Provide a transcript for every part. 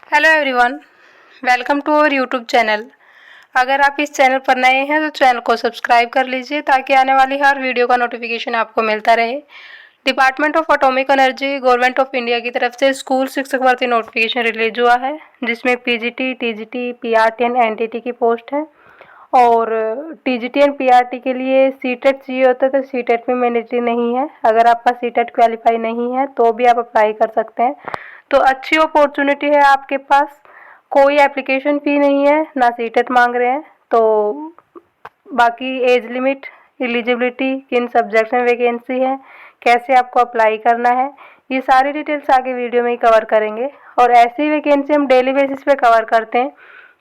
Hello everyone, welcome to our YouTube channel. अगर आप इस चैनल पर नए हैं तो चैनल को सब्सक्राइब कर लीजिए ताकि आने वाली हर वीडियो का नोटिफिकेशन आपको मिलता रहे। Department of atomic energy government of India की तरफ से स्कूल शिक्षक भर्ती नोटिफिकेशन रिलीज हुआ है, जिसमें PGT, TGT, PRT and NTT की पोस्ट है। और टीजीटी एंड पीआरटी के लिए सीटेट चाहिए होता है, तो सीटेट में मैंडेटरी नहीं है। अगर आपका सीटेट क्वालिफाई नहीं है तो भी आप अप्लाई कर सकते हैं। तो अच्छी अपॉर्चुनिटी है आपके पास। कोई एप्लीकेशन फ़ी नहीं है, ना सीटेट मांग रहे हैं। तो बाकी एज लिमिट, एलिजिबिलिटी, किन सब्जेक्ट्स में वैकेंसी है, कैसे आपको अप्लाई करना है, ये सारी डिटेल्स आगे वीडियो में ही कवर करेंगे। और ऐसी वैकेंसी हम डेली बेसिस पे कवर करते हैं,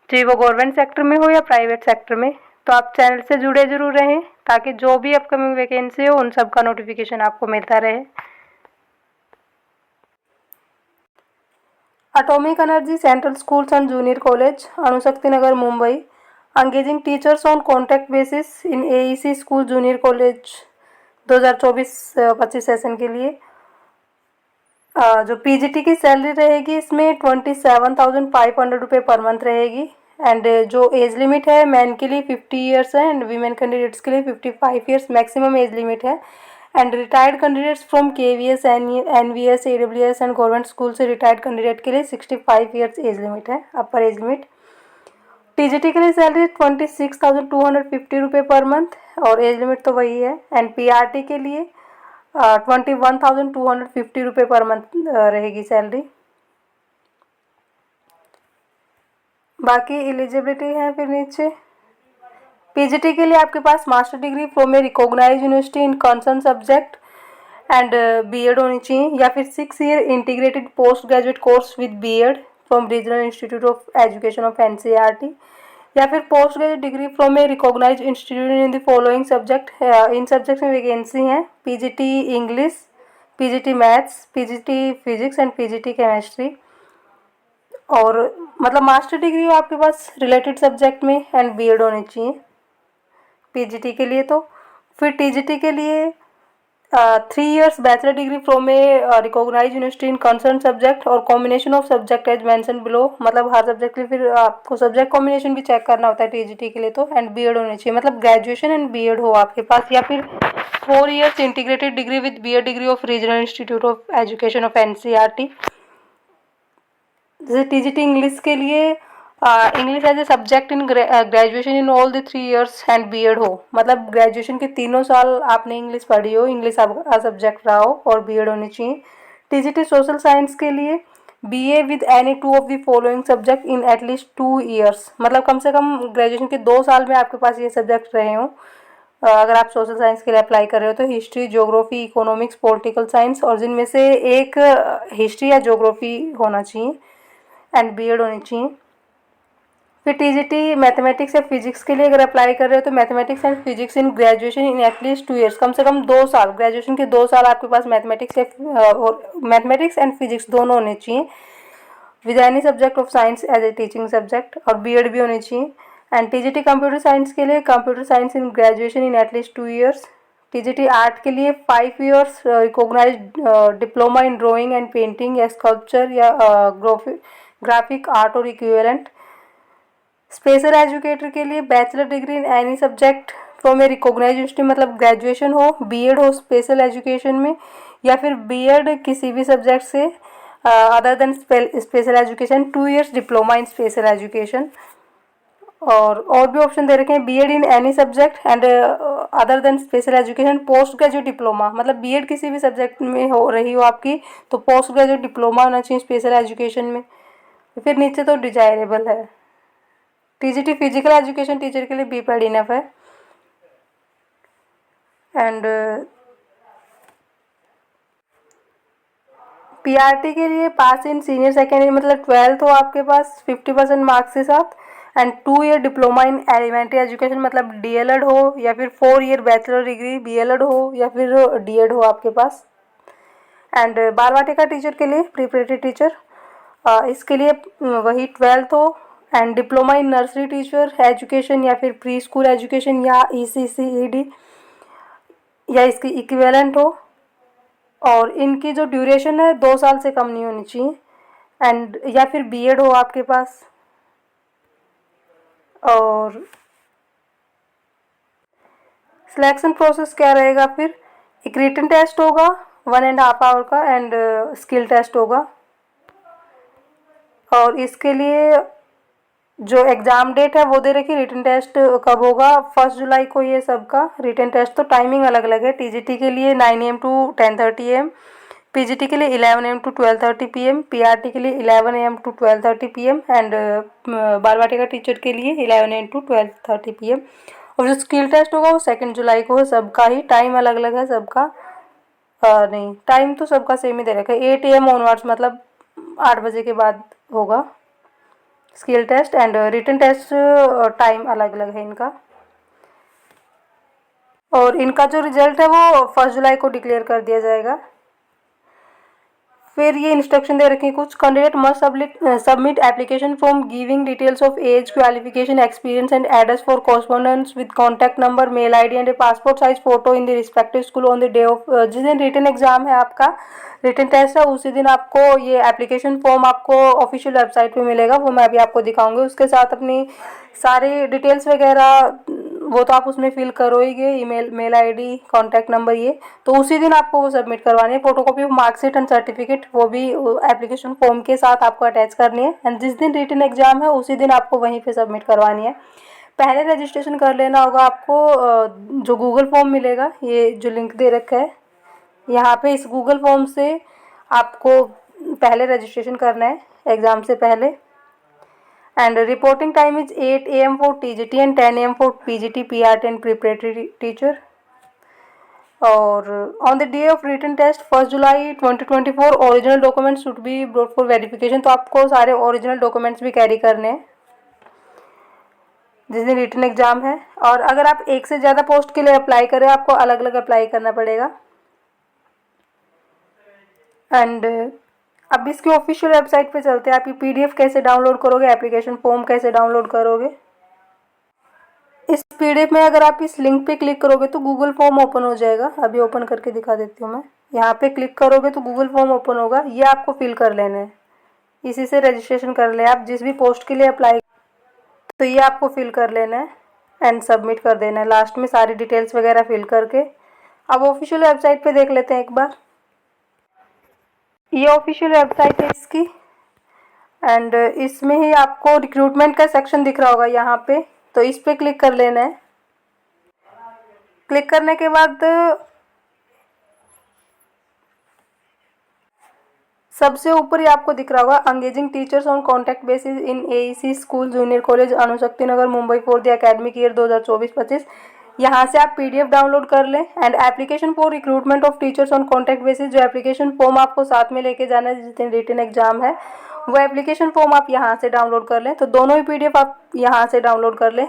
चाहे वो गवर्नमेंट सेक्टर में हो या प्राइवेट सेक्टर में। तो आप चैनल से जुड़े जरूर रहें ताकि जो भी अपकमिंग वैकेंसी हो उन सब का नोटिफिकेशन आपको मिलता रहे। Atomic energy central schools and junior college, Anushakti Nagar, Mumbai, engaging teachers on contract basis in AEC school junior college 2024-25 session के लिए। जो पीजीटी की सैलरी रहेगी इसमें 27,500 रुपये पर मंथ रहेगी। एंड जो एज लिमिट है, मैन के लिए 50 ईयर्स है एंड वीमेन कैंडिडेट्स के लिए 55 ईयर्स मैक्सिमम एज लिमिट है। And retired candidates from KVS, NVS, AWS and government school से रिटायर्ड कैंडिडेट के लिए 65 ईयर्स एज लिमिट है, अपर एज लिमिट। टीजीटी के लिए सैलरी 26,250 रुपये पर मंथ और एज लिमिट तो वही है। एंड पीआरटी के लिए 21,250 रुपये पर मंथ रहेगी सैलरी। बाकी एलिजिबिलिटी है फिर नीचे। पीजीटी के लिए आपके पास master degree from a recognised university in concern subject and BEd होनी चाहिए, या फिर 6 year integrated post graduate course with BEd from regional institute of education of NCERT, या फिर post graduate degree from a recognized institute in the following subject. इन subject में vacancy हैं PGT English, PGT maths, PGT physics and PGT chemistry. और मतलब master degree हो आपके पास रिलेटेड सब्जेक्ट में एंड बीएड होनी चाहिए पीजीटी के लिए। तो फिर टीजीटी के लिए 3 years bachelor degree from a recognize university in concern subject और combination of subject as mention below. मतलब हर सब्जेक्ट के लिए फिर आपको सब्जेक्ट कॉम्बिनेशन भी चेक करना होता है टीजीटी के लिए। तो एंड बीएड होनी चाहिए, मतलब ग्रेजुएशन एंड बीएड हो आपके पास, या फिर 4 years integrated degree with BEd degree of regional institute of education of NCERT. जैसे टीजीटी इंग्लिश के लिए English as a subject in graduation in all the 3 years and BEd हो, मतलब ग्रेजुएशन के तीनों साल आपने इंग्लिश पढ़ी हो, इंग्लिश आपका सब्जेक्ट रहा हो और बीएड होनी चाहिए। टीजीटी सोशल साइंस के लिए BA with any 2 of the following subject in at least 2 years, मतलब कम से कम ग्रेजुएशन के 2 साल में आपके पास ये सब्जेक्ट रहे हों। अगर आप सोशल साइंस के लिए अप्लाई कर रहे हो तो history, geography, economics, political science, और जिनमें से एक हिस्ट्री या ज्योग्राफी होना चाहिए एंड बीएड होनी चाहिए। फिर टीजीटी मैथमेटिक्स या फिजिक्स के लिए अगर अप्लाई कर रहे हो तो mathematics and physics in graduation in at least 2 years, कम से कम 2 साल, ग्रेजुएशन के 2 साल आपके पास मैथमेटिक्स एंड फिजिक्स दोनों होने चाहिए with any subject of science as a teaching subject, और बीएड भी होनी चाहिए। एंड टीजीटी कंप्यूटर साइंस के लिए computer science in graduation in at least 2 years. TGT art के लिए 5 years recognise diploma in drawing and painting या स्कल्पचर या graphic art or equivalent. Special educator के लिए bachelor degree in any subject from a recognised university, मतलब graduation हो, BEd हो special education में, या फिर बीएड किसी भी सब्जेक्ट से other than special education, 2 years diploma in special education. और भी ऑप्शन दे रखे हैं BEd in any subject and other than special education, post graduate diploma, मतलब बीएड किसी भी सब्जेक्ट में हो रही हो आपकी तो पोस्ट ग्रेजुएट डिप्लोमा होना चाहिए स्पेशल एजुकेशन में। फिर नीचे तो डिजायरेबल है। टीजीटी फिजिकल एजुकेशन टीचर के लिए बीपीएड इनफ है। एंड पीआरटी के लिए पास इन सीनियर सेकेंडरी, मतलब 12th हो आपके पास 50% मार्क्स के साथ, and 2 year diploma in elementary education, मतलब डीएलएड हो, या फिर 4 ईयर बैचलर डिग्री बीएलएड हो, या फिर डीएड हो आपके पास। एंड बाल वाटिका टीचर के लिए प्रिपरेटरी टीचर, इसके लिए वही 12th हो, and diploma in nursery teacher education या फिर प्री स्कूल एजुकेशन या ईसीसीईडी या इसकी इक्विवेलेंट हो, और इनकी जो ड्यूरेशन है 2 साल से कम नहीं होनी चाहिए। एंड या फिर बीएड हो आपके पास। और सिलेक्शन प्रोसेस क्या रहेगा फिर, एक रिटन टेस्ट होगा 1.5 आवर का एंड स्किल टेस्ट होगा। और इसके लिए जो एग्ज़ाम डेट है वो दे रखी, रिटन टेस्ट कब होगा, 1 जुलाई को ये सबका रिटन टेस्ट। तो टाइमिंग अलग अलग है, टीजीटी के लिए 9 AM to 10:30 AM, पीजीटी के लिए 11 AM to 12:30 PM, पीआरटी के लिए 11 AM to 12:30 PM एंड बाल वाटिका टीचर के लिए 11 AM to 12:30 PM। और जो स्किल टेस्ट होगा वो 2 जुलाई को है सबका ही, टाइम अलग अलग है सबका। नहीं, टाइम तो सबका सेम ही दे रखा है, 8 AM ऑनवर्ड्स, मतलब 8 बजे के बाद होगा skill test and written test. Time अलग अलग है इनका। और इनका जो रिजल्ट है वो 1 जुलाई को डिक्लेयर कर दिया जाएगा। फिर ये इंस्ट्रक्शन दे रखे हैं कुछ, candidate must submit application form giving details of age, qualification, experience and address for correspondence with contact number, mail ID and a passport size photo in the respective school on the day of, जिस दिन written exam है आपका, written test है, उसी दिन आपको ये application form आपको ऑफिशियल वेबसाइट पे मिलेगा। वो मैं अभी आपको दिखाऊंगी। उसके साथ अपनी सारी डिटेल्स वगैरह वो तो आप उसमें फिल करोगे, email, mail ID, contact number, ये तो उसी दिन आपको वो सबमिट करवानी है। Photocopy of marksheet and certificate वो भी एप्लीकेशन फॉर्म के साथ आपको अटैच करनी है। एंड जिस दिन रिटन एग्जाम है उसी दिन आपको वहीं पे सबमिट करवानी है। पहले रजिस्ट्रेशन कर लेना होगा आपको। जो गूगल फॉर्म मिलेगा, ये जो लिंक दे रखा है यहाँ पे, इस गूगल फॉर्म से आपको पहले रजिस्ट्रेशन करना है एग्ज़ाम से पहले। And reporting time is 8 AM for TGT and 10 AM for PGT, PRT and preparatory teacher. और on the day of written test 1 July 2024 original documents should be brought for verification. तो आपको सारे original documents भी carry करने हैं जिस दिन written exam है। और अगर आप एक से ज़्यादा पोस्ट के लिए अप्लाई करें, आपको अलग अलग अप्लाई करना पड़ेगा। एंड अब इसकी ऑफिशियल वेबसाइट पे चलते हैं। आप ये पीडीएफ कैसे डाउनलोड करोगे, एप्लीकेशन फॉर्म कैसे डाउनलोड करोगे। इस पीडीएफ में अगर आप इस लिंक पे क्लिक करोगे तो गूगल फॉर्म ओपन हो जाएगा। अभी ओपन करके दिखा देती हूँ मैं। यहाँ पे क्लिक करोगे तो गूगल फॉर्म ओपन होगा, ये आपको फिल कर लेना है। इसी से रजिस्ट्रेशन कर ले आप जिस भी पोस्ट के लिए अप्लाई, तो ये आपको फिल कर लेना है एंड सबमिट कर देना है लास्ट में सारी डिटेल्स वगैरह फिल करके। अब ऑफिशियल वेबसाइट पे देख लेते हैं एक बार। ये ऑफिशियल वेबसाइट है इसकी एंड इसमें ही आपको रिक्रूटमेंट का सेक्शन दिख रहा होगा यहाँ पे, तो इस पे क्लिक कर लेना है। क्लिक करने के बाद सबसे ऊपर ही आपको दिख रहा होगा engaging teachers on contract basis in AEC school junior college Anushakti Nagar Mumbai for the academic year 2024-25। यहाँ से आप पीडीएफ डाउनलोड कर लें। And application for recruitment of teachers on contract basis, जो एप्लीकेशन फॉर्म आपको साथ में लेके जाना है जिस दिन रिटन एग्जाम है, वो एप्लीकेशन फॉर्म आप यहाँ से डाउनलोड कर लें। तो दोनों ही पीडीएफ आप यहाँ से डाउनलोड कर लें।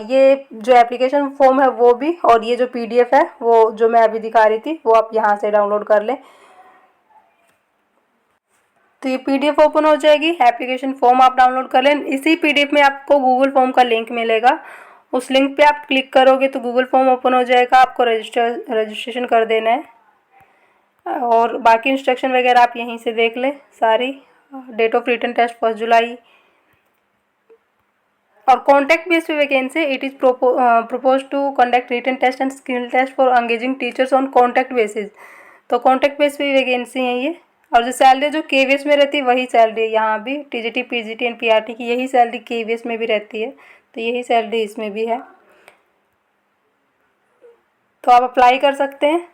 ये जो एप्लीकेशन फॉर्म है वो भी, और ये जो पीडीएफ है वो जो मैं अभी दिखा रही थी वो आप यहाँ से डाउनलोड कर लें। तो ये पीडीएफ ओपन हो जाएगी, एप्लीकेशन फॉर्म आप डाउनलोड कर लें। इसी पीडीएफ में आपको गूगल फॉर्म का लिंक मिलेगा, उस लिंक पे आप क्लिक करोगे तो गूगल फॉर्म ओपन हो जाएगा। आपको रजिस्ट्रेशन कर देना है और बाकी इंस्ट्रक्शन वगैरह आप यहीं से देख लें सारी। डेट ऑफ रिटन टेस्ट 1 जुलाई। और contact based vacancy, it is propose to conduct written test and skill test for engaging teachers on contact basis. तो कॉन्टैक्ट बेस्ड पे वैकेंसी है ये। और जो सैलरी जो केवीएस में रहती है वही सैलरी है यहाँ भी, टीजीटी, पीजीटी एंड पीआरटी की यही सैलरी केवीएस में भी रहती है, तो यही सैलरी इसमें भी है। तो आप अप्लाई कर सकते हैं।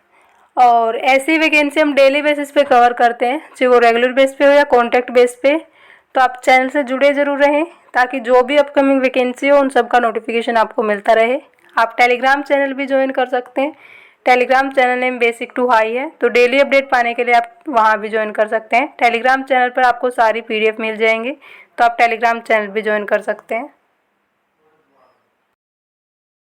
और ऐसी वैकेंसी हम डेली बेसिस पे कवर करते हैं, चाहे वो रेगुलर बेस पे हो या कॉन्टैक्ट बेस पे। तो आप चैनल से जुड़े ज़रूर रहें ताकि जो भी अपकमिंग वैकेंसी हो उन सब का नोटिफिकेशन आपको मिलता रहे। आप टेलीग्राम चैनल भी ज्वाइन कर सकते हैं। Telegram channel name basic to high है, तो डेली अपडेट पाने के लिए आप वहाँ भी ज्वाइन कर सकते हैं। टेलीग्राम चैनल पर आपको सारी पीडीएफ मिल जाएंगी, तो आप टेलीग्राम चैनल भी ज्वाइन कर सकते हैं।